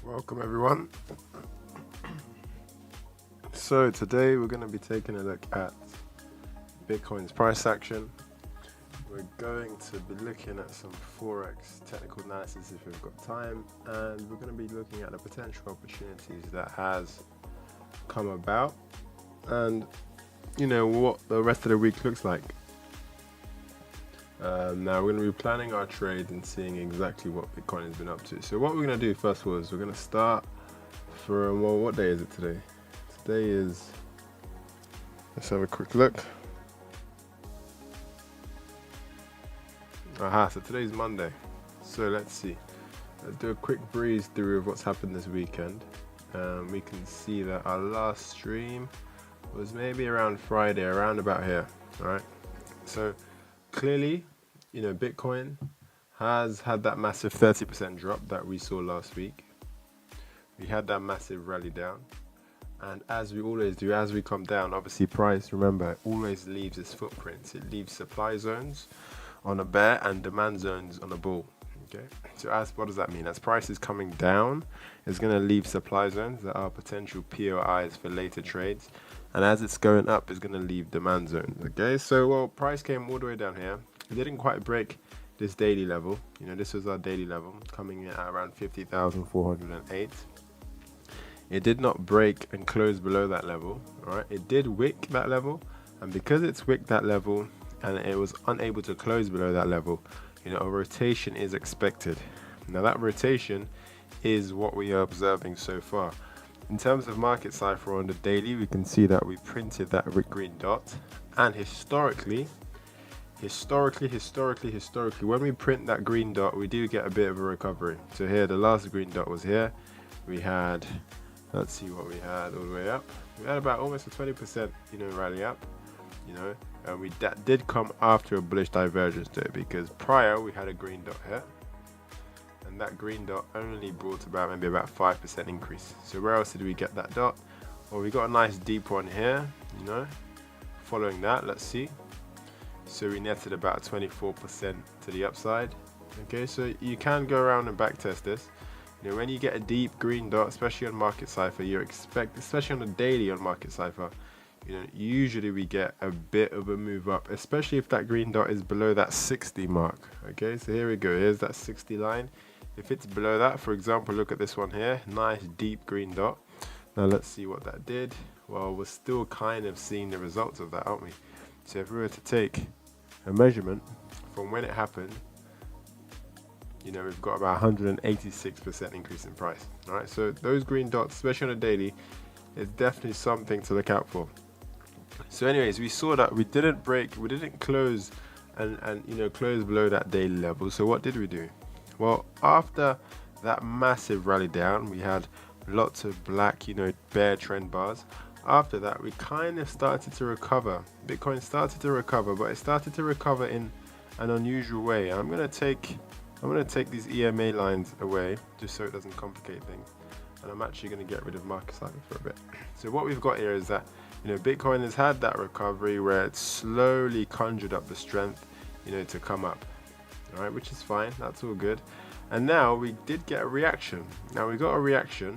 Welcome everyone. So today we're going to be taking a look at Bitcoin's price action. We're going to be looking at some Forex technical analysis if we've got time, and we're going to be looking at the potential opportunities that has come about and what the rest of the week looks like. Now we're going to be planning our trade and seeing exactly what Bitcoin has been up to. So what we're going to do first of all is we're going to start from, well, what day is it today? Today is, let's have a quick look. So today's Monday. So let's see. Let's do a quick breeze through of what's happened this weekend. We can see that our last stream was maybe around Friday, around about here. All right. So clearly, Bitcoin has had that massive 30% drop that we saw last week. We had that massive rally down. And as we always do, as we come down, obviously price, remember, always leaves its footprints. It leaves supply zones on a bear and demand zones on a bull. Okay. So what does that mean? As price is coming down, it's going to leave supply zones that are potential POIs for later trades. And as it's going up, it's going to leave demand zones. Okay. So, price came all the way down here. It didn't quite break this daily level. This was our daily level, coming in at around 50,408. It did not break and close below that level. All right. It did wick that level. And because it's wicked that level and it was unable to close below that level, a rotation is expected. Now that rotation is what we are observing so far. In terms of market cipher on the daily, we can see that we printed that green dot, and historically, when we print that green dot, we do get a bit of a recovery. So here, the last green dot was here. We had, let's see what we had all the way up. We had about almost a 20%, rally up, and that did come after a bullish divergence there, because prior we had a green dot here, and that green dot only brought about maybe about 5% increase. So where else did we get that dot? Well, we got a nice deep one here, following that, let's see. So we netted about 24% to the upside. Okay, so you can go around and back test this. When you get a deep green dot, especially on market cipher, you expect, especially on the daily on market cipher, usually we get a bit of a move up, especially if that green dot is below that 60 mark. Okay, so here we go. Here's that 60 line. If it's below that, for example, look at this one here, nice deep green dot. Now let's see what that did. Well, we're still kind of seeing the results of that, aren't we? So if we were to take a measurement from when it happened, we've got about 186% increase in price. All right, so those green dots, especially on a daily, is definitely something to look out for. So anyways, we saw that we didn't close and close below that daily level. So what did we do? Well, after that massive rally down, we had lots of black, bear trend bars. After that, we kind of started to recover. Bitcoin started to recover, but it started to recover in an unusual way. I'm going to take these EMA lines away just so it doesn't complicate things. And I'm actually going to get rid of market cipher for a bit. So what we've got here is that, Bitcoin has had that recovery where it slowly conjured up the strength, to come up. All right, which is fine. That's all good. And now we did get a reaction. Now we got a reaction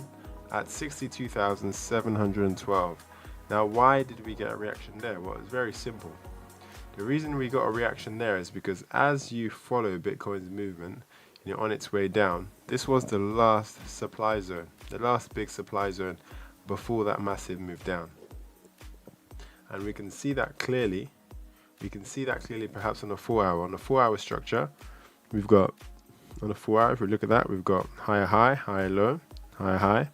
at 62,712. Now, why did we get a reaction there? Well, it's very simple. The reason we got a reaction there is because as you follow Bitcoin's movement, on its way down, this was the last supply zone, the last big supply zone before that massive move down. And we can see that clearly. We can see that clearly perhaps on the 4 hour. On the 4 hour structure, we've got, on the 4 hour, if we look at that, we've got higher high, higher low, higher high,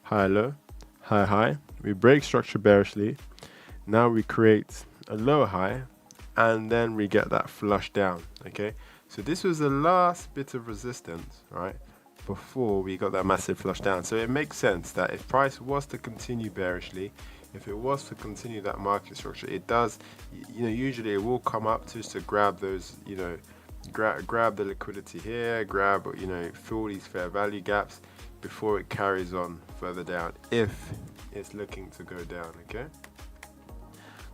higher low, higher high. We break structure bearishly. Now we create a lower high, and then we get that flush down. Okay, so this was the last bit of resistance, right, before we got that massive flush down. So it makes sense that if price was to continue bearishly, if it was to continue that market structure, it does, usually it will come up just to grab those, grab the liquidity here, fill these fair value gaps before it carries on further down, if it's looking to go down. Okay,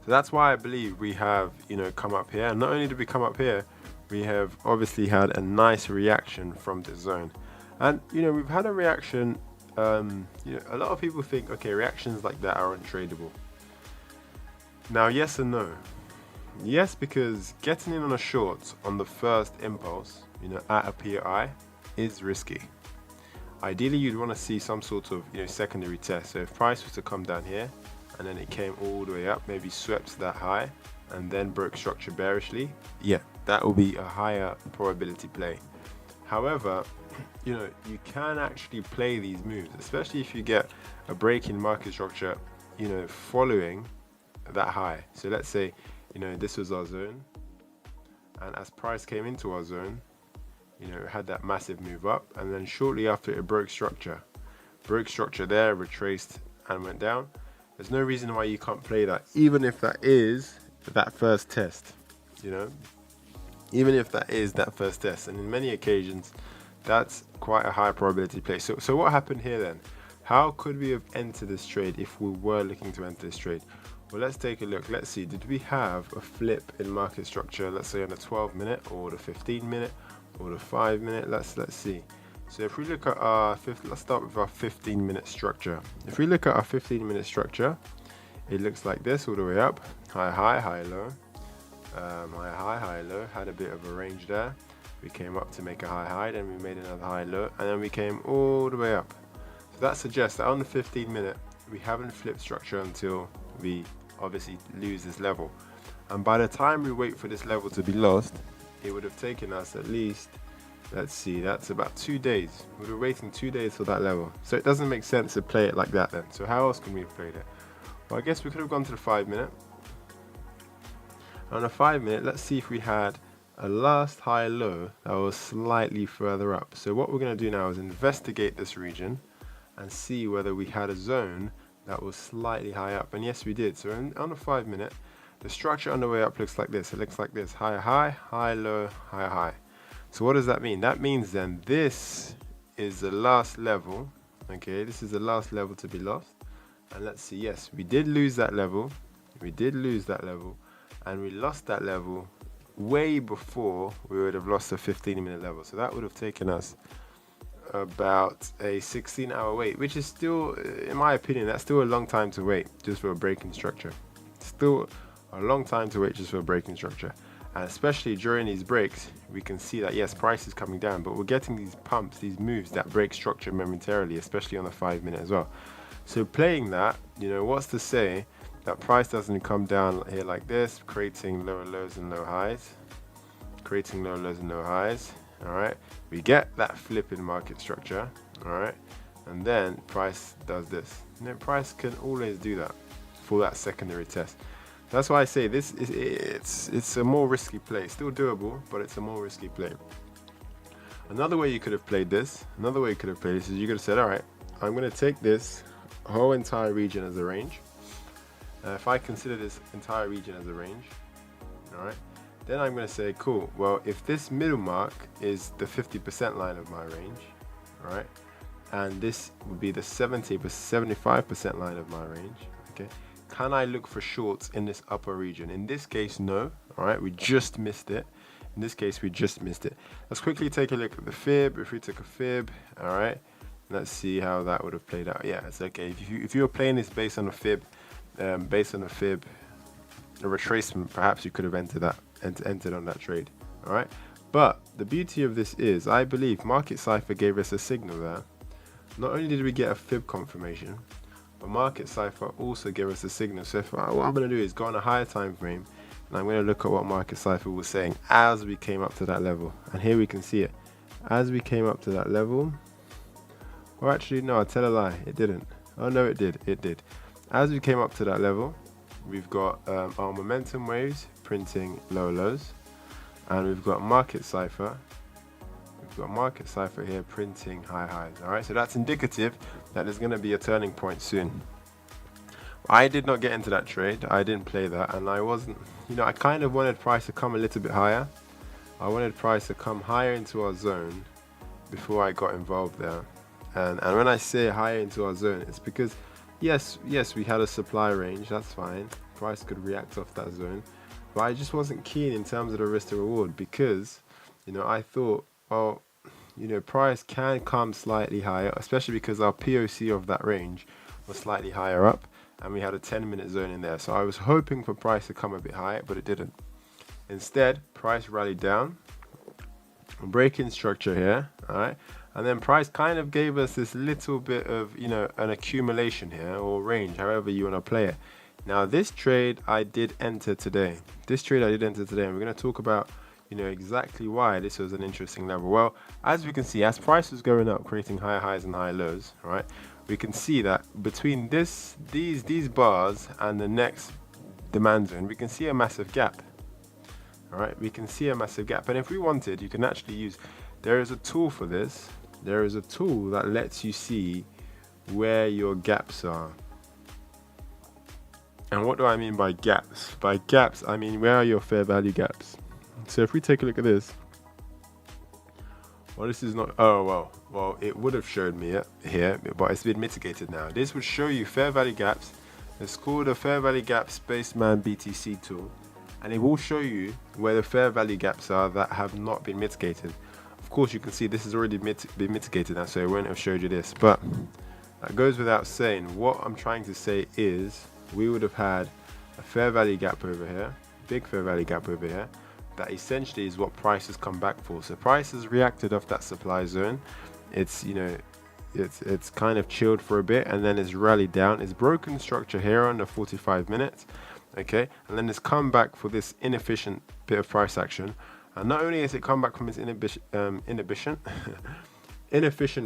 so that's why I believe we have, come up here. And not only did we come up here, we have obviously had a nice reaction from this zone. And we've had a reaction A lot of people think, okay, reactions like that are untradeable. Now, yes and no. Yes, because getting in on a short on the first impulse, at a PI, is risky. Ideally, you'd want to see some sort of, secondary test. So if price was to come down here, and then it came all the way up, maybe swept that high, and then broke structure bearishly, yeah, that will be a higher probability play. However, you can actually play these moves, especially if you get a break in market structure, following that high. So let's say, this was our zone, and as price came into our zone, it had that massive move up, and then shortly after it broke structure there, retraced and went down. There's no reason why you can't play that, even if that is that first test, even if that is that first test. And in many occasions, that's quite a high probability play. So what happened here then? How could we have entered this trade if we were looking to enter this trade? Well, let's take a look. Let's see, did we have a flip in market structure, let's say on the 12-minute or the 15-minute or the 5-minute? Let's see. So if we look at our let's start with our 15-minute structure. If we look at our 15-minute structure, it looks like this all the way up. High, high, high, low. High, high, high, low. Had a bit of a range there. We came up to make a high, high, then we made another high, low, and then we came all the way up. So that suggests that on the 15-minute, we haven't flipped structure until we obviously lose this level. And by the time we wait for this level to be lost, it would have taken us at least, let's see, that's about 2 days. We were waiting 2 days for that level. So it doesn't make sense to play it like that then. So how else can we have played it? Well, I guess we could have gone to the 5-minute. On the 5-minute, let's see if we had a last high low that was slightly further up. So what we're going to do now is investigate this region and see whether we had a zone that was slightly high up. And yes, we did. So on the 5-minute, the structure on the way up looks like this. It looks like this: high, high, high, low, high, high. So what does that mean? That means then this is the last level. Okay, this is the last level to be lost. And let's see, yes, we did lose that level. We did lose that level. And we lost that level way before we would have lost the 15-minute level. So that would have taken us about a 16-hour wait, which is still, in my opinion, that's still a long time to wait just for a breaking structure. Still a long time to wait just for a breaking structure. And especially during these breaks, we can see that yes, price is coming down, but we're getting these pumps, these moves that break structure momentarily, especially on the 5-minute as well. So playing that, what's to say that price doesn't come down here like this, creating lower lows and low highs, creating lower lows and low highs. All right, we get that flip in market structure. All right, and then price does this. Price can always do that for that secondary test. That's why I say this is it's a more risky play. Still doable, but it's a more risky play. Another way you could have played this, is you could have said, all right, I'm going to take this whole entire region as a range. If I consider this entire region as a range, all right, then I'm going to say, cool, well, if this middle mark is the 50% line of my range, all right, and this would be the 75% line of my range, okay, can I look for shorts in this upper region? In this case, no, all right, we just missed it. In this case, we just missed it. Let's quickly take a look at the fib. If we took a fib, all right, let's see how that would have played out. Yeah, it's okay. If you were playing this based on a fib, a retracement, perhaps you could have entered on that trade. All right, but the beauty of this is, I believe Market Cipher gave us a signal there. Not only did we get a fib confirmation, but Market Cipher also gave us a signal. So what I'm going to do is go on a higher time frame, and I'm going to look at what Market Cipher was saying as we came up to that level. And here we can see it. As we came up to that level, or actually no, I tell a lie, it didn't. Oh no, it did. As we came up to that level, we've got our momentum waves printing low lows, and we've got Market Cipher. We've got Market Cipher here printing high highs. All right, so that's indicative that there's going to be a turning point soon. I did not get into that trade. I didn't play that, and I wasn't. I kind of wanted price to come a little bit higher. I wanted price to come higher into our zone before I got involved there. And when I say higher into our zone, it's because yes, we had a supply range. That's fine. Price could react off that zone, but I just wasn't keen in terms of the risk to reward because, I thought, well, you know, price can come slightly higher, especially because our POC of that range was slightly higher up and we had a 10-minute zone in there. So I was hoping for price to come a bit higher, but it didn't. Instead, price rallied down, breaking structure here, all right, and then price kind of gave us this little bit of, you know, an accumulation here, or range, however you want to play it. Now this trade I did enter today. And we're going to talk about, you know, exactly why this was an interesting level. Well, as we can see, as price was going up, creating higher highs and higher lows, all right, we can see that between these bars and the next demand zone, we can see a massive gap. All right, we can see a massive gap, and if we wanted, you can actually use, there is a tool for this. There is a tool that lets you see where your gaps are. And what do I mean by gaps? By gaps, I mean, where are your fair value gaps? So if we take a look at this, well, this is not, oh, well, it would have showed me it here, but it's been mitigated now. This would show you fair value gaps. It's called a fair value gap Spaceman BTC tool. And it will show you where the fair value gaps are that have not been mitigated. Of course, you can see this has already been mitigated now, so it won't have showed you this. But that goes without saying. What I'm trying to say is we would have had a fair value gap over here, big fair value gap over here. That essentially is what price has come back for. So price has reacted off that supply zone. It's, you know, it's kind of chilled for a bit and then it's rallied down. It's broken structure here on the 45 minutes. Okay, and then it's come back for this inefficient bit of price action, and not only has it come back from its inefficient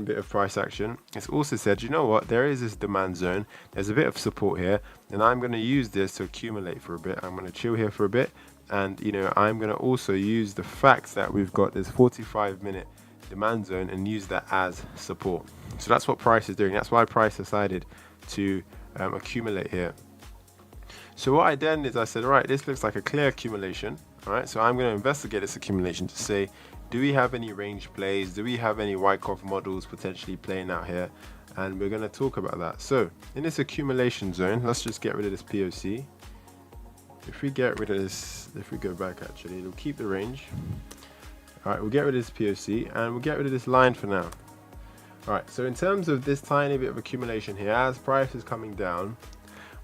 bit of price action, it's also said, you know what, there is this demand zone, there's a bit of support here, and I'm going to use this to accumulate for a bit. I'm going to chill here for a bit, and you know, I'm going to also use the fact that we've got this 45-minute demand zone and use that as support. So that's what price is doing. That's why price decided to accumulate here. So what I did is I said, all right, this looks like a clear accumulation. All right, so I'm going to investigate this accumulation to say, do we have any range plays? Do we have any Wyckoff models potentially playing out here? And we're going to talk about that. So in this accumulation zone, let's just get rid of this POC. If we get rid of this, if we go back actually, it'll keep the range. All right, we'll get rid of this POC and we'll get rid of this line for now. All right, so in terms of this tiny bit of accumulation here, as price is coming down,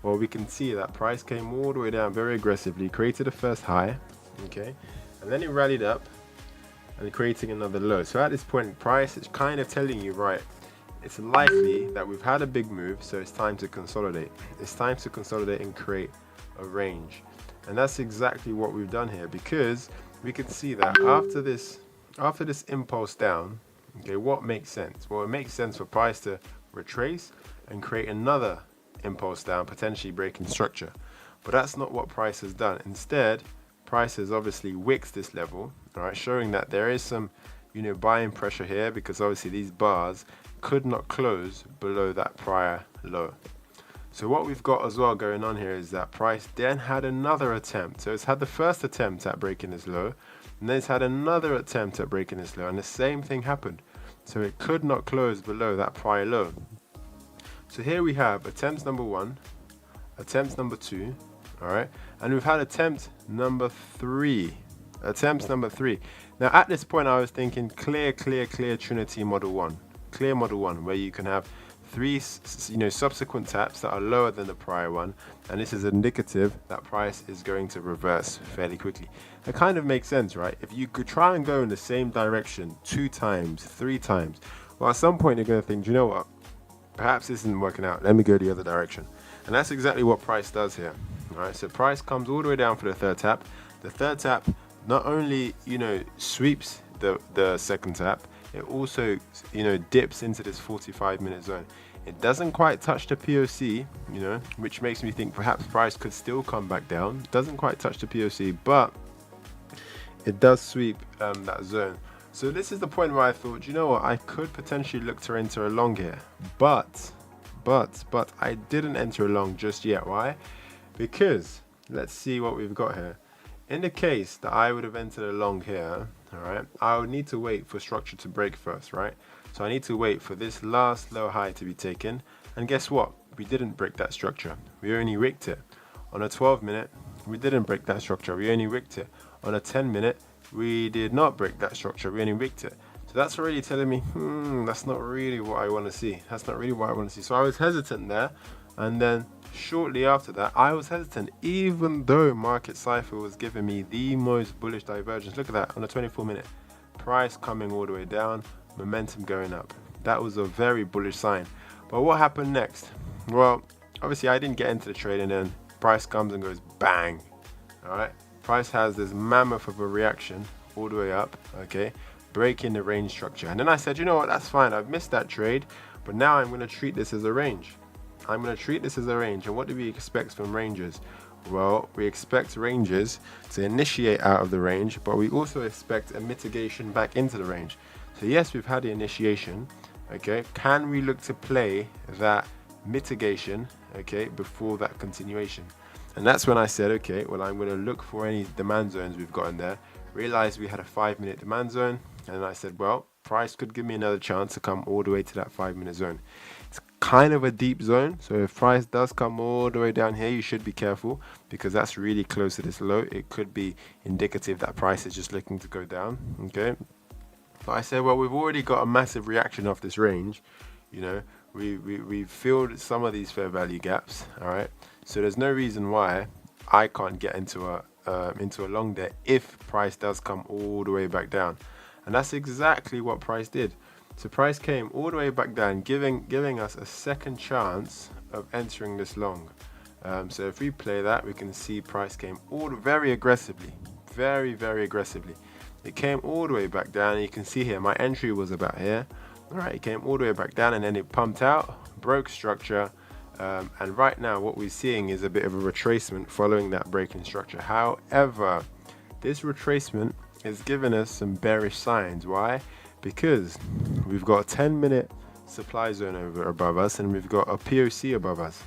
well, we can see that price came all the way down very aggressively, created a first high, okay, and then it rallied up and creating another low. So at this point, price is kind of telling you, right, it's likely that we've had a big move, so it's time to consolidate. It's time to consolidate and create a range. And that's exactly what we've done here, because we can see that after this impulse down, okay, what makes sense? Well, it makes sense for price to retrace and create another impulse down, potentially breaking structure. But that's not what price has done. Instead, price has obviously wicked this level, all right, showing that there is some, you know, buying pressure here, because obviously these bars could not close below that prior low. So what we've got as well going on here is that price then had another attempt. So it's had the first attempt at breaking this low, and then it's had another attempt at breaking this low, and the same thing happened. So it could not close below that prior low. So here we have attempt number 1, attempt number 2, all right, and we've had attempt number 3. Now at this point I was thinking clear Trinity model 1, clear model 1, where you can have 3, you know, subsequent taps that are lower than the prior one, and this is indicative that price is going to reverse fairly quickly. That kind of makes sense, right? If you could try and go in the same direction 2 times, 3 times, well, at some point you're going to think, do you know what? Perhaps this isn't working out. Let me go the other direction. And that's exactly what price does here. All right, so price comes all the way down for the third tap. The third tap not only, you know, sweeps the second tap, it also, you know, dips into this 45-minute zone. It doesn't quite touch the POC, you know, which makes me think perhaps price could still come back down. It doesn't quite touch the POC, but it does sweep that zone. So this is the point where I thought, you know what, I could potentially look to enter a long here, but I didn't enter a long just yet. Why? Because let's see what we've got here. In the case that I would have entered a long here, all right, I would need to wait for structure to break first, right? So I need to wait for this last low high to be taken, and guess what? We didn't break that structure. We only wicked it. On a 12-minute, we didn't break that structure. We only wicked it. On a 10-minute, we did not break that structure. We only wicked it. So that's already telling me, that's not really what I want to see. That's not really what I want to see. So I was hesitant there. And then shortly after that, I was hesitant, even though Market Cypher was giving me the most bullish divergence. Look at that on the 24-minute. Price coming all the way down, momentum going up. That was a very bullish sign. But what happened next? Well, obviously I didn't get into the trade, and then price comes and goes bang. All right, price has this mammoth of a reaction all the way up, okay, breaking the range structure. And then I said, you know what, that's fine, I've missed that trade, but now I'm going to treat this as a range. I'm going to treat this as a range. And what do we expect from ranges? Well, we expect ranges to initiate out of the range, but we also expect a mitigation back into the range. So yes, we've had the initiation, okay. Can we look to play that mitigation, okay, before that continuation? And that's when I said, okay, well, I'm going to look for any demand zones we've got in there. Realized we had a 5-minute demand zone, and I said, well, price could give me another chance to come all the way to that 5-minute zone. It's kind of a deep zone, so if price does come all the way down here, you should be careful, because that's really close to this low. It could be indicative that price is just looking to go down, okay. But I said, well, we've already got a massive reaction off this range. You know, we've filled some of these fair value gaps, all right. So there's no reason why I can't get into a long there if price does come all the way back down. And that's exactly what price did. So price came all the way back down, giving us a second chance of entering this long. So if we play that, we can see price came very aggressively, very aggressively. It came all the way back down, and you can see here my entry was about here. All right, it came all the way back down, and then it pumped out, broke structure, and right now what we're seeing is a bit of a retracement following that breaking structure. However, this retracement is giving us some bearish signs. Why? Because we've got a 10-minute supply zone above us, and we've got a POC above us.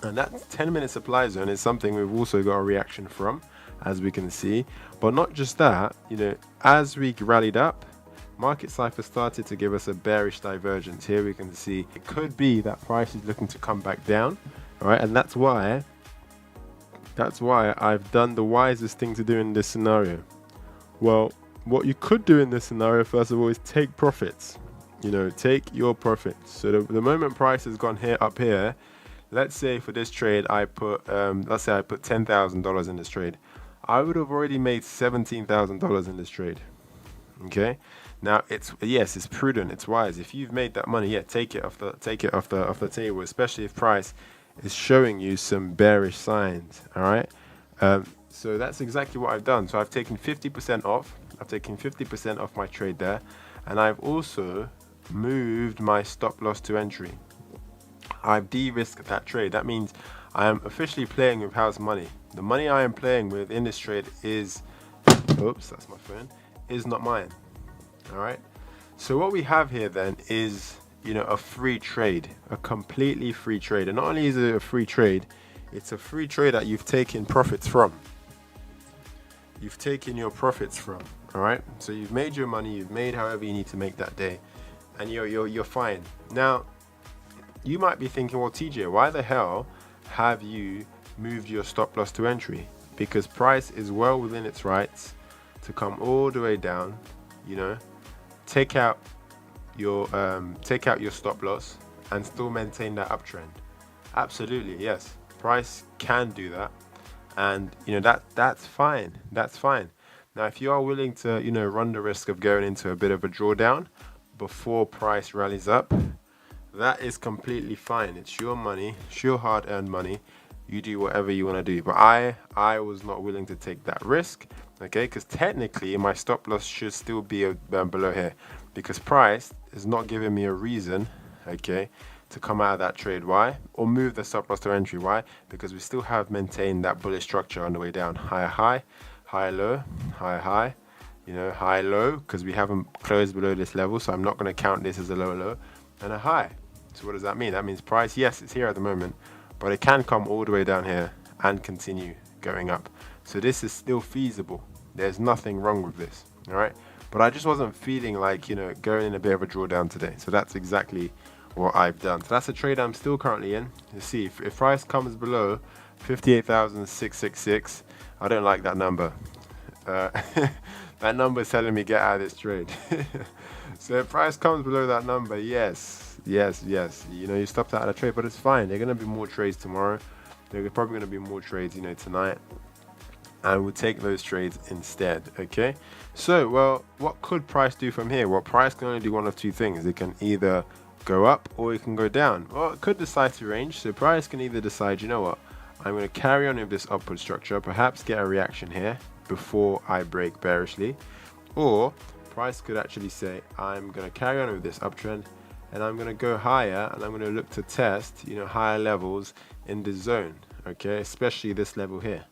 And that 10-minute supply zone is something we've also got a reaction from, as we can see. But not just that, you know, as we rallied up, Market Cypher started to give us a bearish divergence. Here we can see it could be that price is looking to come back down, all right, and that's why I've done the wisest thing to do in this scenario. Well, what you could do in this scenario, first of all, is take profits. You know, take your profits. So the moment price has gone up here, let's say for this trade I put let's say I put $10,000 in this trade, I would have already made $17,000 in this trade. Okay, now it's prudent, it's wise. If you've made that money, yeah, take it off the table, especially if price is showing you some bearish signs. All right, so that's exactly what I've done. So I've taken 50% off. I've taken 50% off my trade there, and I've also moved my stop loss to entry. I've de-risked that trade. That means I am officially playing with house money. The money I am playing with in this trade is, oops, that's my phone, is not mine. All right. So what we have here then is, you know, a free trade, a completely free trade. And not only is it a free trade, it's a free trade that you've taken profits from. You've taken your profits from. All right. So you've made your money. You've made however you need to make that day, and you're fine. Now, you might be thinking, well, TJ, why the hell have you moved your stop loss to entry? Because price is well within its rights to come all the way down, you know, take out your stop loss and still maintain that uptrend. Absolutely, yes, price can do that, and you know that's fine. That's fine. Now, if you are willing to, you know, run the risk of going into a bit of a drawdown before price rallies up, that is completely fine. It's your money, it's your hard-earned money. You do whatever you want to do. But I was not willing to take that risk, okay? Because technically my stop loss should still be below here, because price is not giving me a reason, okay, to come out of that trade. Why? Or move the stop loss to entry. Why? Because we still have maintained that bullish structure on the way down. Higher high, higher low, higher high, you know, high low, because we haven't closed below this level, so I'm not going to count this as a low low, and a high. So what does that mean? That means price, yes, it's here at the moment, but it can come all the way down here and continue going up. So this is still feasible. There's nothing wrong with this, all right? But I just wasn't feeling like, you know, going in a bit of a drawdown today. So that's exactly what I've done. So that's a trade I'm still currently in. You see, if price comes below 58,666, I don't like that number. That number is telling me get out of this trade. So if price comes below that number, yes. You know, you stopped out of the trade, but it's fine. There are going to be more trades tomorrow. There are probably going to be more trades, you know, tonight. And we'll take those trades instead, okay? So, well, what could price do from here? Well, price can only do one of two things. It can either go up or it can go down. Well, it could decide to range. So price can either decide, you know what, I'm going to carry on with this upward structure, perhaps get a reaction here before I break bearishly, or price could actually say, I'm going to carry on with this uptrend and I'm going to go higher and I'm going to look to test, you know, higher levels in the zone, okay, especially this level here.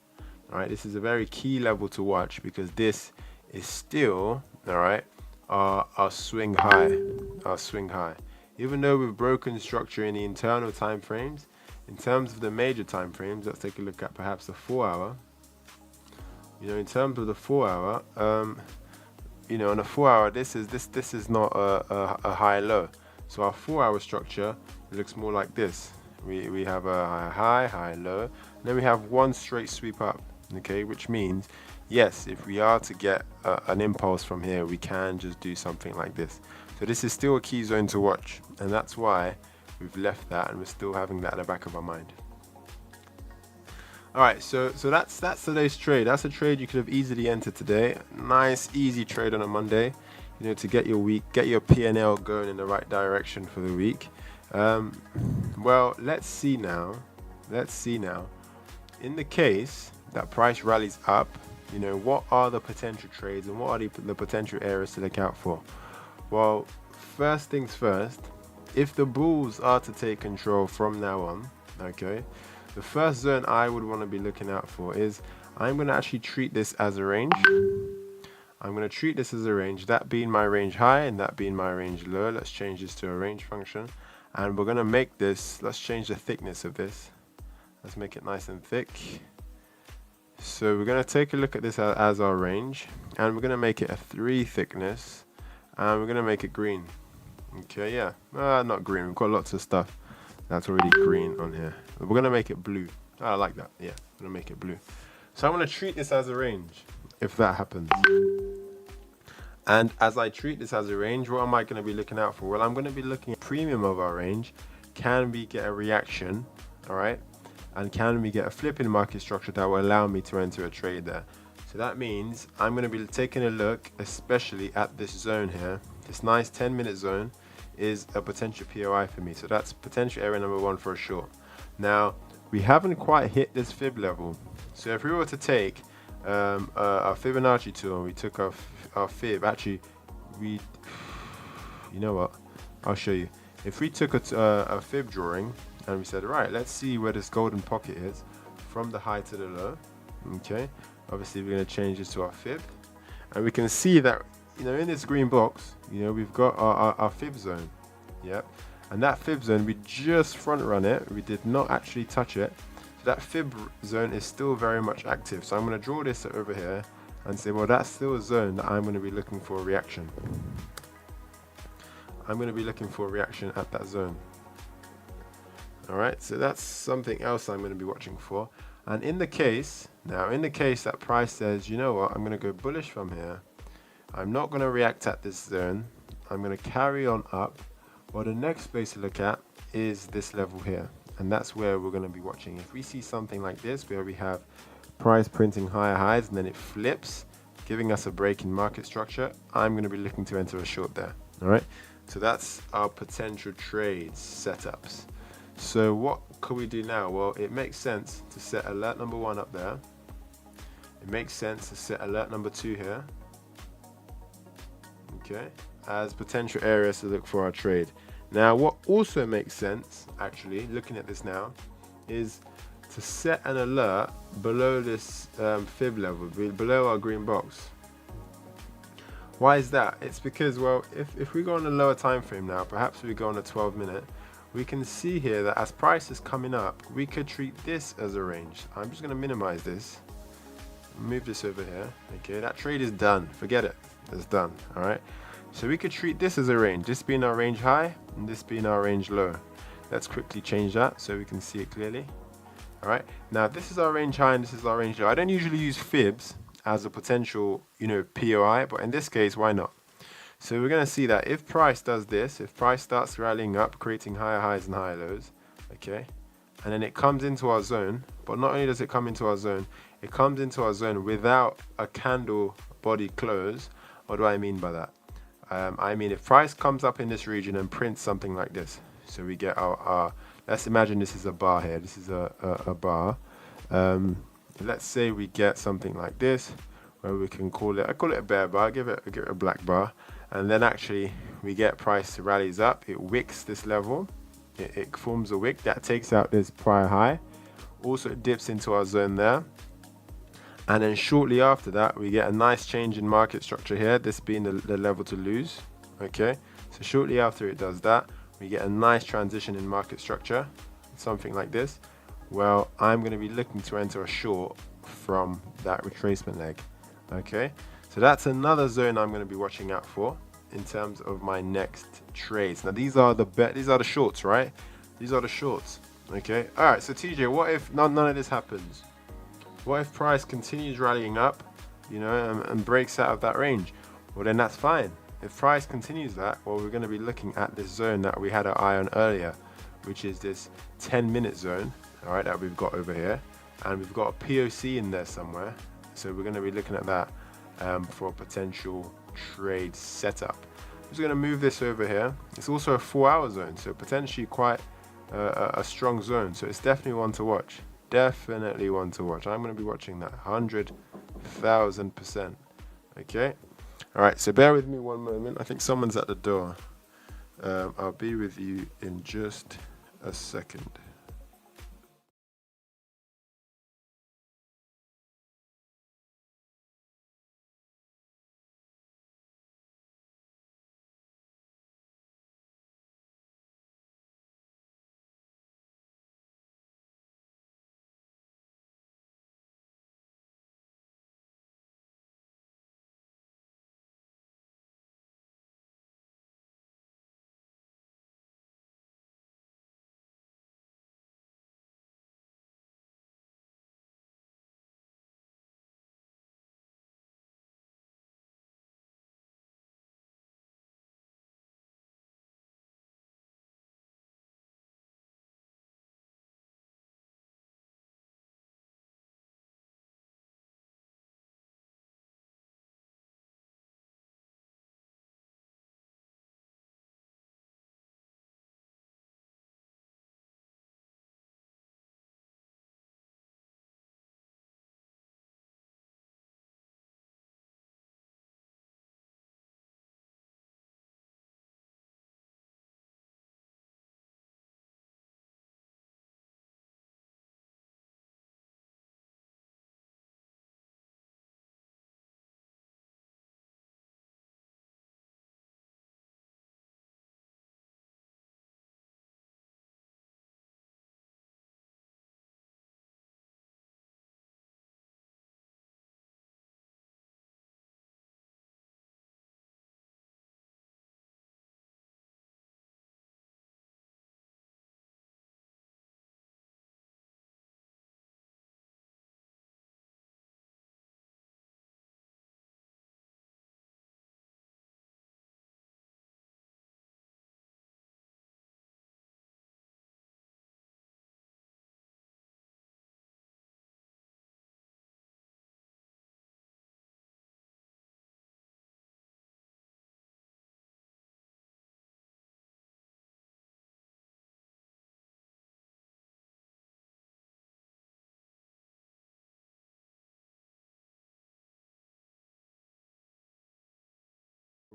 All right, this is a very key level to watch because this is still, all right, our swing high, Even though we've broken structure in the internal time frames, in terms of the major time frames, let's take a look at perhaps the 4 hour. You know, in terms of the 4 hour, you know, on the 4 hour, this is not a high low. So our 4 hour structure looks more like this. We have a high, low, and then we have one straight sweep up. Okay, which means, yes, if we are to get an impulse from here, we can just do something like this. So this is still a key zone to watch, and that's why we've left that and we're still having that at the back of our mind. All right, so that's today's trade. That's a trade you could have easily entered today. Nice, easy trade on a Monday, you know, to get your week, get your P&L going in the right direction for the week. Well, let's see now. In the case that price rallies up, you know, what are the potential trades and what are the potential areas to look out for? Well, first things first, if the bulls are to take control from now on, okay, the first zone I would want to be looking out for is, I'm going to actually treat this as a range. I'm going to treat this as a range, that being my range high and that being my range low. Let's change this to a range function, and we're going to make this, let's change the thickness of this. Let's make it nice and thick. So we're going to take a look at this as our range, and we're going to make it a 3 thickness, and we're going to make it green. Okay, yeah, not green, we've got lots of stuff that's already green on here. We're going to make it blue. I like that, yeah, I'm going to make it blue. So I'm going to treat this as a range, if that happens. And as I treat this as a range, what am I going to be looking out for? Well, I'm going to be looking at premium of our range. Can we get a reaction, all right? And can we get a flip in the market structure that will allow me to enter a trade there? So that means I'm going to be taking a look, especially at this zone here. This nice 10-minute zone is a potential POI for me. So that's potential area number 1 for a short. Now, we haven't quite hit this fib level. So if we were to take our Fibonacci tool and we took our fib, actually, you know what? I'll show you. If we took a fib drawing, and we said, right, let's see where this golden pocket is from the high to the low. Okay, obviously we're going to change this to our fib, and we can see that, you know, in this green box, you know, we've got our fib zone. Yep, and that fib zone, we just front run it, we did not actually touch it. So that fib zone is still very much active. So I'm going to draw this over here and say, well, that's still a zone that I'm going to be looking for a reaction. I'm going to be looking for a reaction at that zone. All right, so that's something else I'm going to be watching for. And in the case that price says, you know what, I'm going to go bullish from here, I'm not going to react at this zone, I'm going to carry on up. Well, the next space to look at is this level here, and that's where we're going to be watching. If we see something like this, where we have price printing higher highs and then it flips, giving us a break in market structure, I'm going to be looking to enter a short there. All right, so that's our potential trades setups. So what could we do now? Well, it makes sense to set alert number 1 up there. It makes sense to set alert number 2 here. Okay, as potential areas to look for our trade. Now, what also makes sense, actually, looking at this now, is to set an alert below this fib level, below our green box. Why is that? It's because, well, if we go on a lower time frame now, perhaps we go on a 12-minute, we can see here that as price is coming up, we could treat this as a range. I'm just going to minimize this, move this over here. Okay, that trade is done. Forget it. It's done. All right. So we could treat this as a range, this being our range high and this being our range low. Let's quickly change that so we can see it clearly. All right. Now this is our range high and this is our range low. I don't usually use fibs as a potential, POI, but in this case, why not? So we're going to see that if price does this, if price starts rallying up, creating higher highs and higher lows, okay, and then it comes into our zone, but not only does it come into our zone, it comes into our zone without a candle body close. What do I mean by that? I mean, if price comes up in this region and prints something like this, so we get our let's imagine this is a bar here, this is a bar. Let's say we get something like this, where we can call it, I call it a bear bar, give it a black bar, and then actually we get price rallies up, it wicks this level, it forms a wick that takes out this prior high, also it dips into our zone there, and then shortly after that we get a nice change in market structure here, this being the level to lose. Okay, so shortly after it does that, we get a nice transition in market structure, something like this. Well, I'm going to be looking to enter a short from that retracement leg. Okay, so that's another zone I'm going to be watching out for in terms of my next trades. Now these are the shorts, right? These are the shorts. Okay, all right, so TJ, what if none of this happens? What if price continues rallying up, and breaks out of that range? Well, then that's fine. If price continues that, well, we're going to be looking at this zone that we had our eye on earlier, which is this 10-minute zone, all right, that we've got over here, and we've got a POC in there somewhere. So we're going to be looking at that for a potential trade setup. I'm just going to move this over here. It's also a 4-hour zone, so potentially quite a strong zone. So it's definitely one to watch. Definitely one to watch. I'm going to be watching that 100,000%. Okay. All right. So bear with me one moment. I think someone's at the door. I'll be with you in just a second.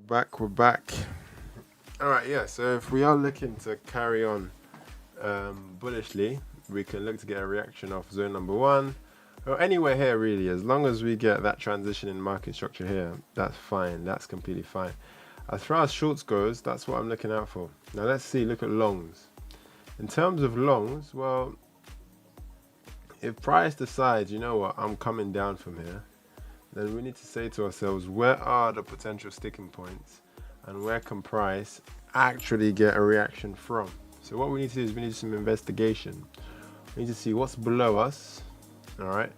We're back. All right, yeah. So if we are looking to carry on bullishly, we can look to get a reaction off zone number 1, or anywhere here really. As long as we get that transition in market structure here, that's fine. That's completely fine. As far as shorts goes, that's what I'm looking out for. Now let's see. Look at longs. In terms of longs, well, if price decides, you know what, I'm coming down from here, then we need to say to ourselves, where are the potential sticking points and where can price actually get a reaction from? So what we need to do is we need some investigation. We need to see what's below us, all right,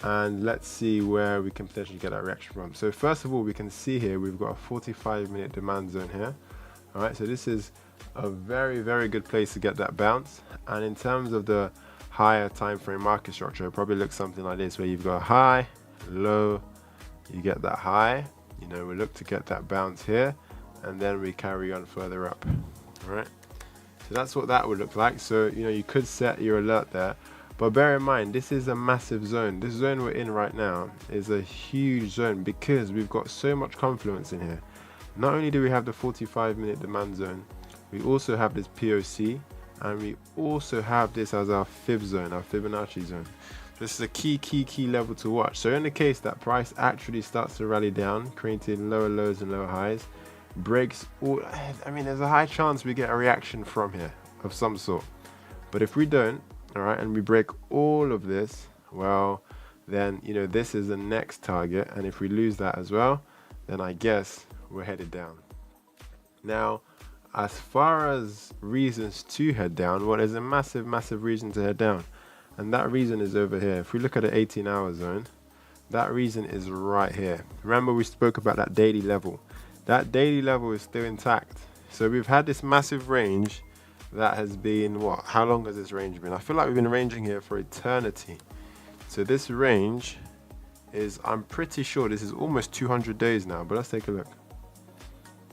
and let's see where we can potentially get that reaction from. So first of all, we can see here we've got a 45-minute demand zone here. All right, so this is a very, very good place to get that bounce. And in terms of the higher time frame market structure, it probably looks something like this, where you've got a high, low, you get that high, you know, we look to get that bounce here, and then we carry on further up. All right, so that's what that would look like. So, you know, you could set your alert there, but bear in mind, this is a massive zone. This zone we're in right now is a huge zone because we've got so much confluence in here. Not only do we have the 45-minute demand zone, we also have this POC, and we also have this as our fib zone, our Fibonacci zone. This is a key level to watch. So in the case that price actually starts to rally down, creating lower lows and lower highs, breaks all, I mean, there's a high chance we get a reaction from here of some sort. But if we don't, all right, and we break all of this, well, then, you know, this is the next target. And if we lose that as well, then I guess we're headed down. Now, as far as reasons to head down, well, there's a massive reason to head down. And that reason is over here. If we look at the 18-hour zone, that reason is right here. Remember, we spoke about that daily level. That daily level is still intact. So we've had this massive range that has been, what? How long has this range been? I feel like we've been ranging here for eternity. So this range is, I'm pretty sure this is almost 200 days now, but let's take a look.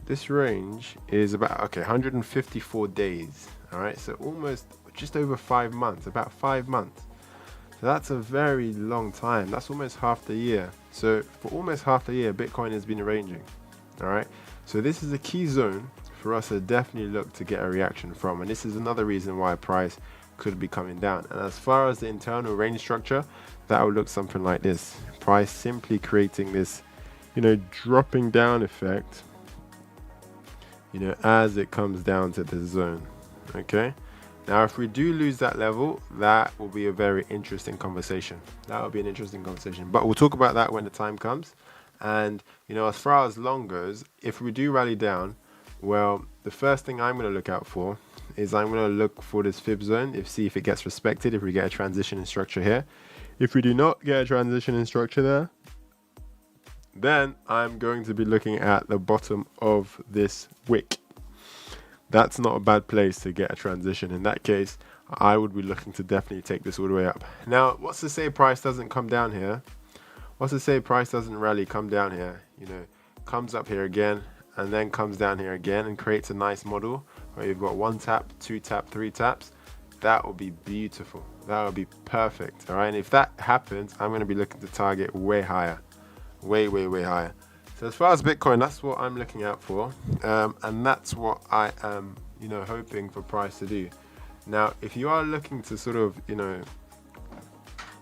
This range is about, okay, 154 days. All right, so almost just over 5 months, about 5 months. So that's a very long time. That's almost half the year. So for almost half the year, Bitcoin has been ranging. All right, so this is a key zone for us to definitely look to get a reaction from, and this is another reason why price could be coming down. And as far as the internal range structure, that would look something like this. Price simply creating this, you know, dropping down effect, you know, as it comes down to the zone. Okay, now if we do lose that level, that will be a very interesting conversation. That will be an interesting conversation, but we'll talk about that when the time comes. And, you know, as far as long goes, if we do rally down, well, the first thing I'm going to look out for is I'm going to look for this fib zone, see if it gets respected, if we get a transition in structure here. If we do not get a transition in structure there, then I'm going to be looking at the bottom of this wick. That's not a bad place to get a transition. In that case, I would be looking to definitely take this all the way up. Now, what's to say price doesn't come down here? What's to say price doesn't rally, come down here, you know, comes up here again, and then comes down here again and creates a nice model where you've got 1 tap, 2 tap, 3 taps. That will be beautiful. That will be perfect. All right. And if that happens, I'm going to be looking to target way higher, way higher. So as far as Bitcoin, that's what I'm looking out for. And that's what I am, you know, hoping for price to do. Now, if you are looking to sort of, you know,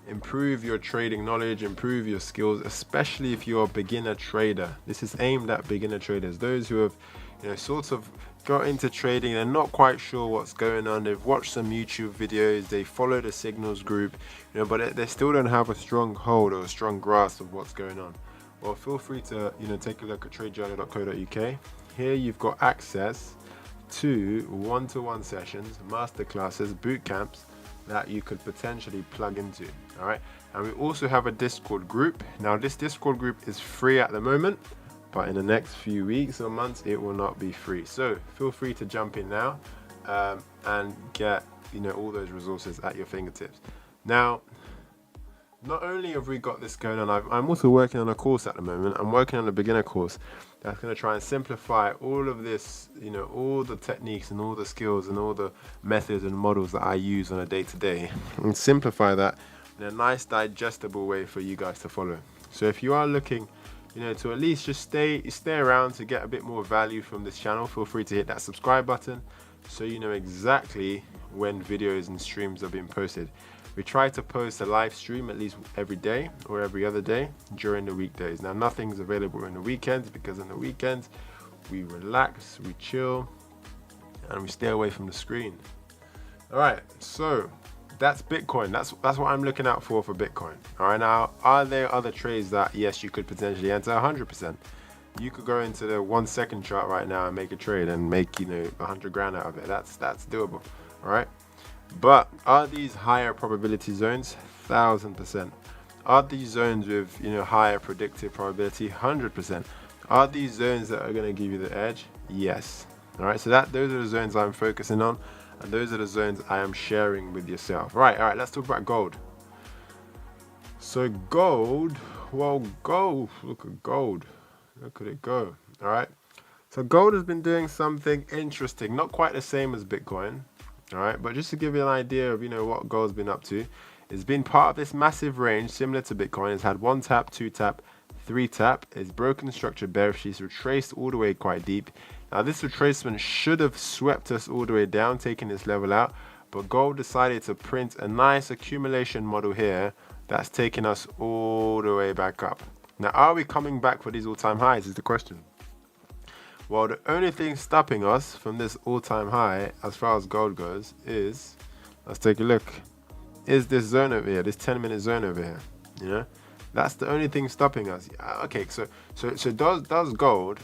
improve your trading knowledge, improve your skills, especially if you're a beginner trader. This is aimed at beginner traders, those who have, you know, sort of got into trading and not quite sure what's going on. They've watched some YouTube videos, they follow the signals group, you know, but they still don't have a strong hold or a strong grasp of what's going on. Well, feel free to, you know, take a look at tradejournal.co.uk. Here you've got access to one-to-one sessions, masterclasses, boot camps that you could potentially plug into. All right, and we also have a Discord group. Now this Discord group is free at the moment, but in the next few weeks or months it will not be free. So feel free to jump in now and get, you know, all those resources at your fingertips. Now, not only have we got this going on, I'm also working on a course at the moment. I'm working on a beginner course that's going to try and simplify all of this, you know, all the techniques and all the skills and all the methods and models that I use on a day-to-day, and simplify that in a nice digestible way for you guys to follow. So if you are looking, you know, to at least just stay around to get a bit more value from this channel, feel free to hit that subscribe button so you know exactly when videos and streams are being posted. We try to post a live stream at least every day or every other day during the weekdays. Now, nothing's available in the weekends because in the weekends we relax, we chill, and we stay away from the screen. All right, so that's Bitcoin. That's what I'm looking out for Bitcoin. All right, now, are there other trades that, yes, you could potentially enter 100%? You could go into the 1 second chart right now and make a trade and make, you know, 100 grand out of it. That's doable. All right. But are these higher probability zones? 1000%. Are these zones with, higher predictive probability? 100%. Are these zones that are going to give you the edge? Yes. All right, so those are the zones I'm focusing on, and those are the zones I am sharing with yourself. Right, all right, let's talk about gold. So gold, well, gold, look at gold. Look at it go. All right. So gold has been doing something interesting, not quite the same as Bitcoin. All right, but just to give you an idea of, what gold's been up to, it's been part of this massive range similar to Bitcoin. It's had 1 tap, 2 tap, 3 tap. It's broken the structure bearishly. It's retraced all the way quite deep. Now this retracement should have swept us all the way down, taking this level out, but gold decided to print a nice accumulation model here that's taking us all the way back up. Now, are we coming back for these all-time highs is the question. Well, the only thing stopping us from this all-time high as far as gold goes is, let's take a look, is this zone over here, this 10-minute zone over here. That's the only thing stopping us. Okay, so does gold,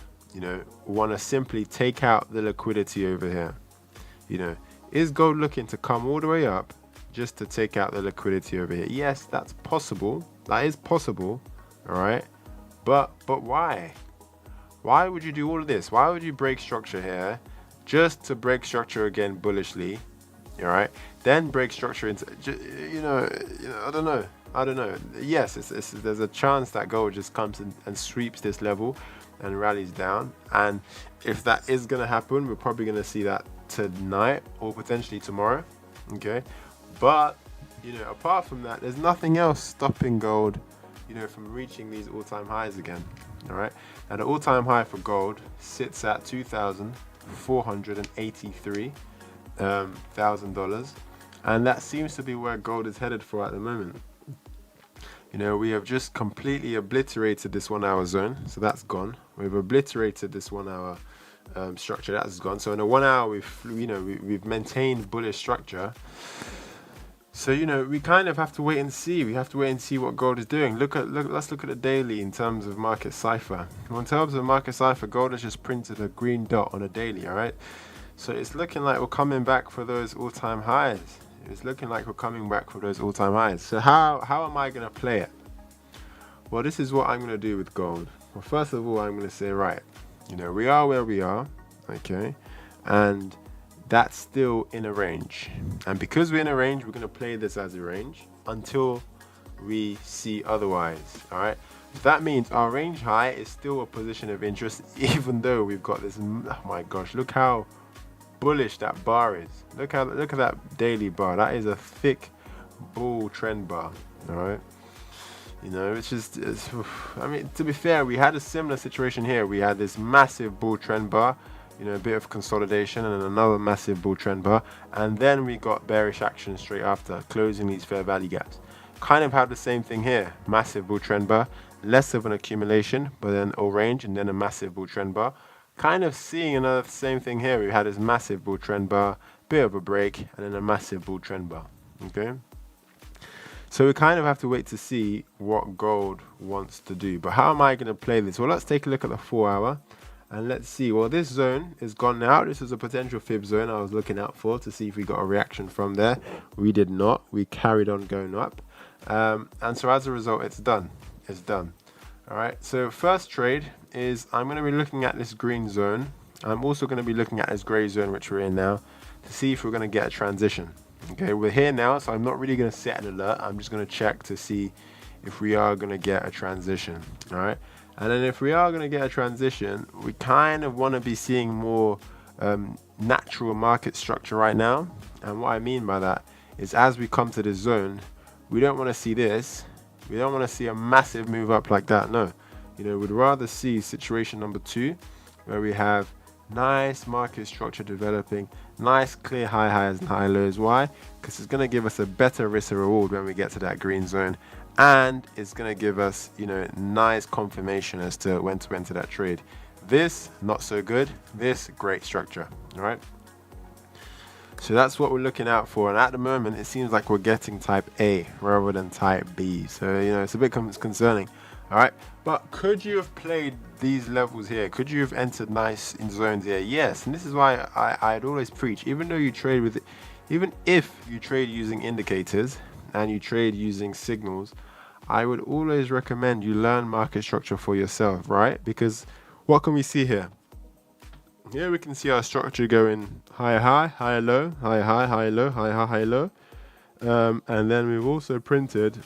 want to simply take out the liquidity over here? Is gold looking to come all the way up just to take out the liquidity over here? Yes, that's possible. That is possible. All right, but why? Why would you do all of this? Why would you break structure here just to break structure again bullishly? All right, then break structure into, I don't know. Yes, there's a chance that gold just comes and sweeps this level and rallies down. And if that is going to happen, we're probably going to see that tonight or potentially tomorrow. Okay, but apart from that, there's nothing else stopping gold from reaching these all-time highs again. All right, now the all-time high for gold sits at $2,483,000, and that seems to be where gold is headed for at the moment. We have just completely obliterated this 1 hour zone, so that's gone. We've obliterated this 1 hour structure, that's gone. So in a 1 hour, we've maintained bullish structure. So we kind of have to wait and see. We have to wait and see what gold is doing. Let's look at the daily in terms of market cipher. Well, in terms of market cipher, gold has just printed a green dot on a daily. All right, so it's looking like we're coming back for those all-time highs. It's looking like we're coming back for those all-time highs. So how am I going to play it? Well, this is what I'm going to do with gold. Well, first of all, I'm going to say, right, we are where we are, okay, and that's still in a range. And because we're in a range, we're going to play this as a range until we see otherwise, all right? So that means our range high is still a position of interest, even though we've got this, oh my gosh, look how bullish that bar is. Look at that daily bar. That is a thick bull trend bar, all right? I mean, to be fair, we had a similar situation here. We had this massive bull trend bar, a bit of consolidation and another massive bull trend bar, and then we got bearish action straight after, closing these fair value gaps. Kind of have the same thing here, massive bull trend bar, less of an accumulation, but then a range and then a massive bull trend bar. Kind of seeing another same thing here. We had this massive bull trend bar, bit of a break, and then a massive bull trend bar. Okay, so we kind of have to wait to see what gold wants to do. But how am I going to play this? Well, let's take a look at the 4 hour and let's see. Well, this zone is gone now. This is a potential fib zone I was looking out for to see if we got a reaction from there. We did not. We carried on going up, and so as a result, it's done. It's done. All right, so first trade is I'm going to be looking at this green zone. I'm also going to be looking at this gray zone, which we're in now, to see if we're going to get a transition. Okay, we're here now, so I'm not really going to set an alert. I'm just going to check to see if we are going to get a transition. All right, and then if we are going to get a transition, we kind of want to be seeing more natural market structure right now. And what I mean by that is as we come to this zone, we don't want to see this. We don't want to see a massive move up like that. No, we'd rather see situation number 2, where we have nice market structure developing, nice clear high highs and high lows. Why? Because it's going to give us a better risk to reward when we get to that green zone, and it's going to give us nice confirmation as to when to enter that trade. This not so good, this great structure. All right, so that's what we're looking out for, and at the moment it seems like we're getting type A rather than type B, so it's a bit concerning. All right, but could you have played these levels here? Could you have entered nice in zones here? Yes, and this is why I'd always preach, even though you trade with it, even if you trade using indicators and you trade using signals, I would always recommend you learn market structure for yourself, right? Because what can we see here? Here we can see our structure going higher high, higher low, higher high, higher low, higher high, higher low. And then we've also printed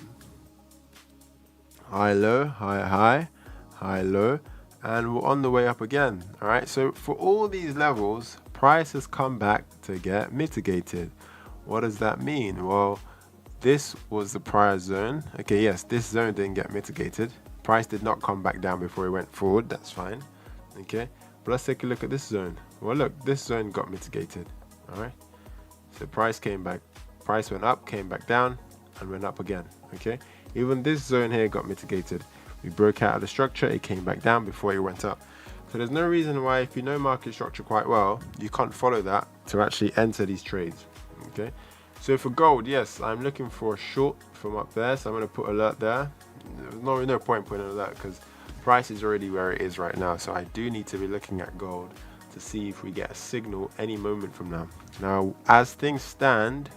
high low, high high, high low, and we're on the way up again. All right, so for all these levels, price has come back to get mitigated. What does that mean? Well, this was the prior zone. Okay, yes, this zone didn't get mitigated. Price did not come back down before it went forward. That's fine. Okay, but let's take a look at this zone. Well, look, this zone got mitigated. All right, so price came back, price went up, came back down, and went up again. Okay, even this zone here got mitigated. We broke out of the structure, it came back down before it went up. So there's no reason why, if you know market structure quite well, you can't follow that to actually enter these trades. Okay, so for gold, yes, I'm looking for a short from up there, so I'm going to put alert there. There's no point putting alert because price is already where it is right now. So I do need to be looking at gold to see if we get a signal any moment from now. Now, as things stand,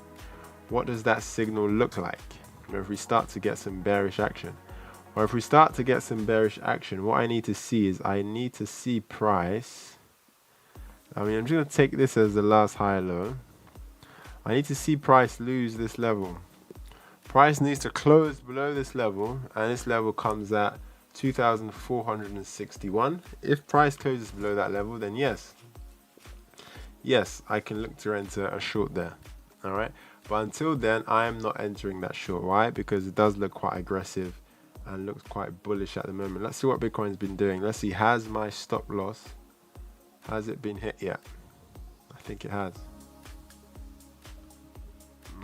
what does that signal look like? You know, if we start to get some bearish action, or if we start to get some bearish action, what I need to see is I need to see price. I'm just going to take this as the last high low. I need to see price lose this level. Price needs to close below this level, and this level comes at 2,461. If price closes below that level, then yes, I can look to enter a short there. All right, but until then, I am not entering that short. Why? Because it does look quite aggressive and looks quite bullish at the moment. Let's see what Bitcoin's been doing. Let's see, has my stop loss, has it been hit yet? I think it has.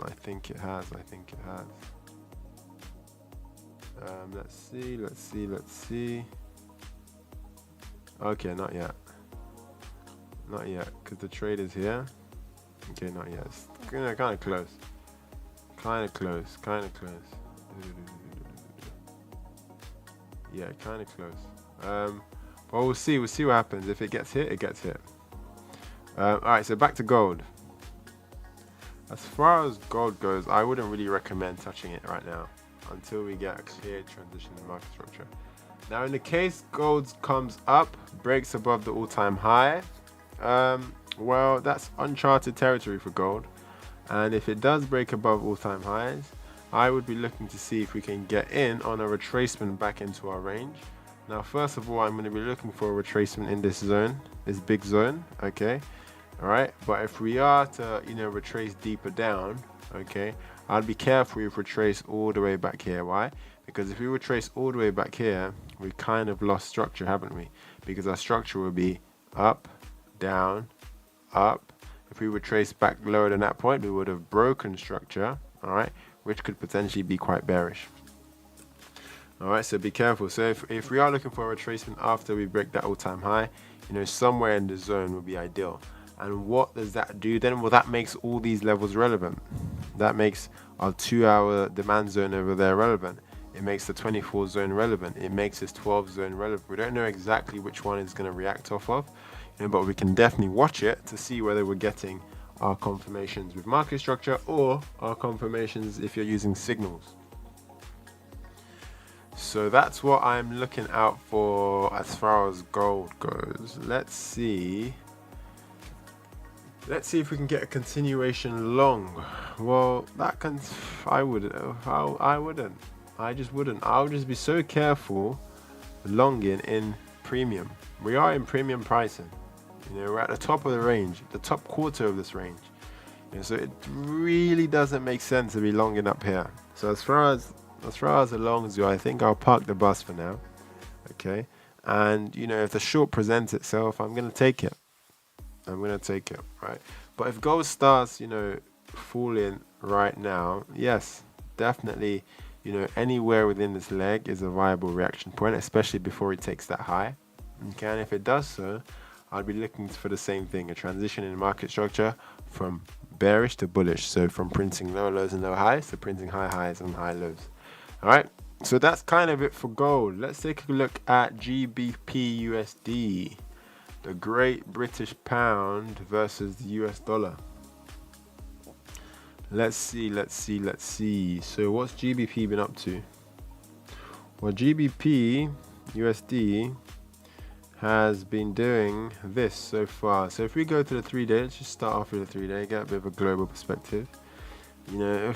I think it has. Let's see. Okay, not yet, because the trade is here. Okay, not yet. It's kind of close. Yeah, kind of close. But we'll see what happens. If it gets hit, it gets hit. All right, so back to gold. As far as gold goes, I wouldn't really recommend touching it right now until we get a clear transition in market structure. Now, in the case gold comes up, breaks above the all-time high, well, that's uncharted territory for gold. And if it does break above all-time highs, I would be looking to see if we can get in on a retracement back into our range. Now, first of all, I'm going to be looking for a retracement in this zone, this big zone, okay? All right, but if we are to, retrace deeper down, okay, I'd be careful if we retrace all the way back here. Why? Because if we retrace all the way back here, we kind of lost structure, haven't we? Because our structure will be up, down, up. If we retrace back lower than that point, we would have broken structure, all right, which could potentially be quite bearish. All right, so be careful. So if we are looking for a retracement after we break that all-time high, somewhere in the zone would be ideal. And what does that do then? Well, that makes all these levels relevant. That makes our 2-hour demand zone over there relevant. It makes the 24 zone relevant. It makes this 12 zone relevant. We don't know exactly which one is going to react off of, but we can definitely watch it to see whether we're getting our confirmations with market structure or our confirmations if you're using signals. So that's what I'm looking out for as far as gold goes. Let's see if we can get a continuation long. Well, I wouldn't. I just wouldn't. I'll just be so careful longing in premium. We are in premium pricing. We're at the top of the range, the top quarter of this range. So it really doesn't make sense to be longing up here. So as far as the longs go, I think I'll park the bus for now. Okay. And if the short presents itself, I'm gonna take it. Right? But if gold starts, falling right now, yes, definitely, anywhere within this leg is a viable reaction point, especially before it takes that high. Okay, and if it does so, I'll be looking for the same thing, a transition in market structure from bearish to bullish. So from printing low lows and low highs to printing high highs and high lows. All right, so that's kind of it for gold. Let's take a look at GBP USD. The Great British Pound versus the US dollar. Let's see. So what's GBP been up to? Well, GBP USD has been doing this so far. So if we go to the 3-day, let's just start off with the 3-day, get a bit of a global perspective. You know,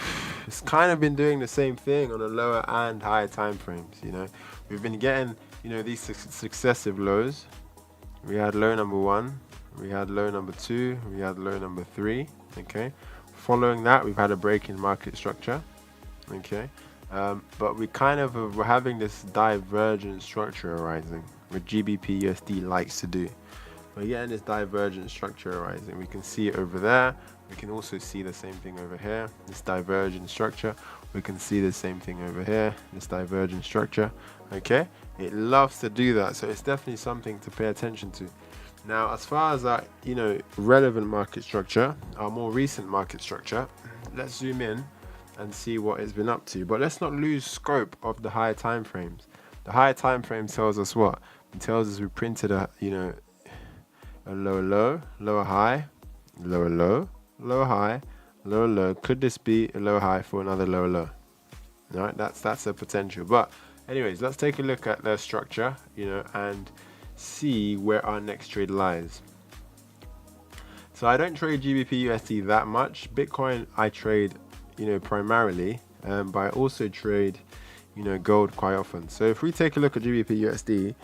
it's kind of been doing the same thing on the lower and higher time frames. You know, we've been getting, you know, these successive lows. We had low number 1, we had low number 2, we had low number 3. Okay, following that, we've had a break in market structure. Okay, but we're having this divergent structure arising, what GBP USD likes to do. We're getting this divergent structure arising. We can see it over there. We can also see the same thing over here, this divergent structure. We can see the same thing over here, this divergent structure. Okay, it loves to do that, so it's definitely something to pay attention to. Now, as far as our, you know, relevant market structure, our more recent market structure, let's zoom in and see what it's been up to. But let's not lose scope of the higher time frames. The higher time frame tells us what? It tells us we printed a, you know, a lower low, lower high, lower low, lower high, lower low. Could this be a lower high for another lower low? All right, that's a potential. But anyways, let's take a look at the structure, you know, and see where our next trade lies. So I don't trade GBP USD that much. Bitcoin I trade, you know, primarily, but I also trade, you know, gold quite often. So if we take a look at GBP USD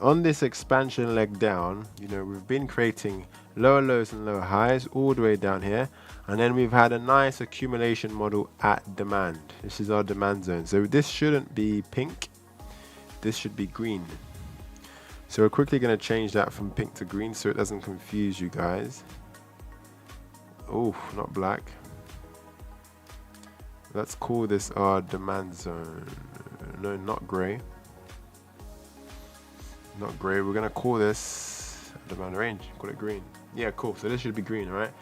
on this expansion leg down, you know, we've been creating lower lows and lower highs all the way down here, and then we've had a nice accumulation model at demand. This is our demand zone. So this shouldn't be pink, this should be green. So we're quickly going to change that from pink to green so it doesn't confuse you guys. Oh, not black. Let's call this our demand zone. No, not gray. Not gray. We're going to call this demand range. Call it green. Yeah, cool. So this should be green, all right?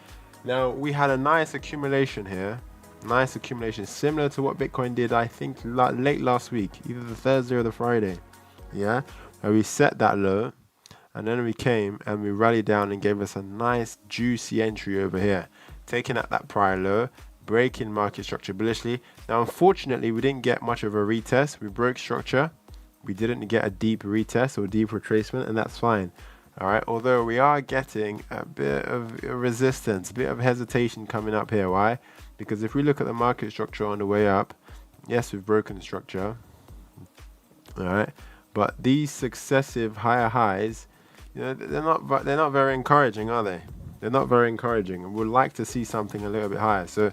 Now, we had a nice accumulation here. Nice accumulation, similar to what Bitcoin did, I think, late last week, either the Thursday or the Friday. Yeah? And we set that low, and then we came and we rallied down and gave us a nice juicy entry over here, taking out that prior low, breaking market structure bullishly. Now, unfortunately, we didn't get much of a retest. We broke structure. We didn't get a deep retest or deep retracement, and that's fine. All right, although we are getting a bit of resistance, a bit of hesitation coming up here. Why? Because if we look at the market structure on the way up, yes, we've broken structure. All right, but these successive higher highs, you know, they're not very encouraging, are they? They're not very encouraging, and we'd like to see something a little bit higher. So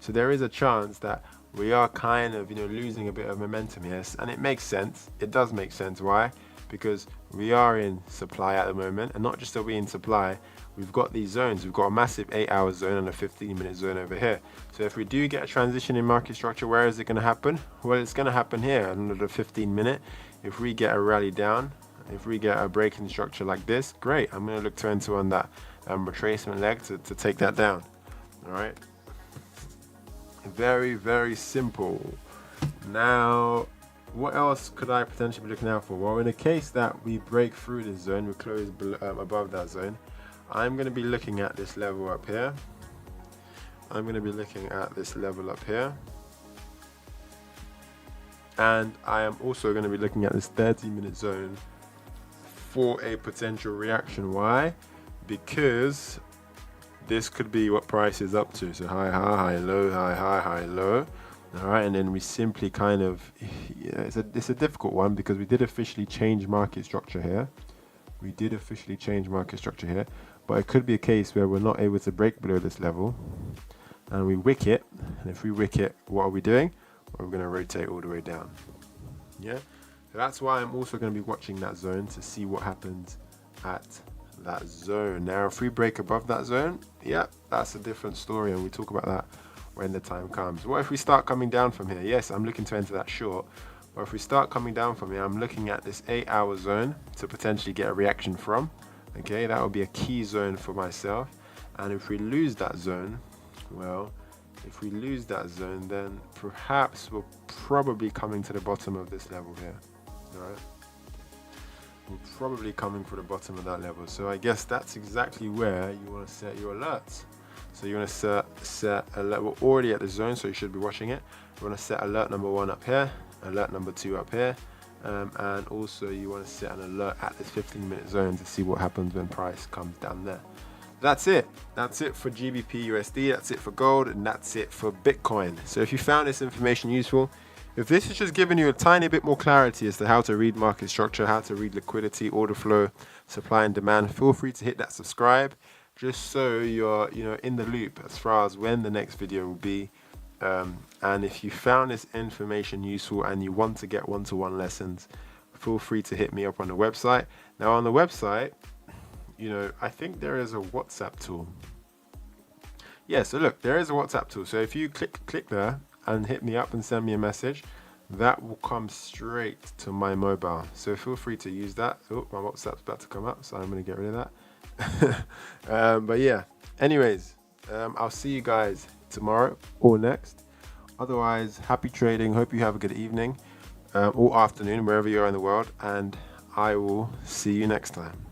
there is a chance that we are kind of, you know, losing a bit of momentum here, and it makes sense. It does make sense. Why? Because we are in supply at the moment, and not just that we're in supply, we've got these zones. We've got a massive 8-hour zone and a 15-minute zone over here. So if we do get a transition in market structure, where is it going to happen? Well, it's going to happen here under the 15-minute. If we get a rally down, if we get a break in structure like this, great. I'm going to look to enter on that retracement leg to take that down. All right. Very, very simple. Now, what else could I potentially be looking out for? Well, in the case that we break through this zone, we close above that zone, I'm going to be looking at this level up here. I'm going to be looking at this level up here. And I am also going to be looking at this 30-minute zone for a potential reaction. Why? Because this could be what price is up to. So high, high, high, low, high, high, high, low. All right, and then we simply kind of, yeah, it's a difficult one because we did officially change market structure here. We did officially change market structure here, but it could be a case where we're not able to break below this level, and we wick it. And if we wick it, what are we doing? Well, we're going to rotate all the way down. Yeah, so that's why I'm also going to be watching that zone to see what happens at that zone. Now, if we break above that zone, yeah, that's a different story, and we talk about that when the time comes. What if we start coming down from here? Yes, I'm looking to enter that short, but if we start coming down from here, I'm looking at this 8-hour zone to potentially get a reaction from. Okay, that would be a key zone for myself. And if we lose that zone, well, if we lose that zone, then perhaps we're probably coming to the bottom of this level here. All right, we're probably coming for the bottom of that level. So I guess that's exactly where you want to set your alerts. So you want to set alert. We're already at the zone, so you should be watching it. You want to set alert number 1 up here, alert number 2 up here, and also you want to set an alert at this 15-minute zone to see what happens when price comes down there. That's it for GBP USD, that's it for gold, and that's it for Bitcoin. So if you found this information useful, if this is just giving you a tiny bit more clarity as to how to read market structure, how to read liquidity, order flow, supply and demand, feel free to hit that subscribe just so you're in the loop as far as when the next video will be. And if you found this information useful and you want to get one-to-one lessons, feel free to hit me up on the website. Now on the website, I think there is a WhatsApp tool. Yeah, so look, there is a WhatsApp tool. So if you click there and hit me up and send me a message, that will come straight to my mobile. So feel free to use that. Oh, my WhatsApp's about to come up, so I'm going to get rid of that. But yeah, anyways, I'll see you guys tomorrow or next. Otherwise, happy trading. Hope you have a good evening or afternoon, wherever you are in the world. And I will see you next time.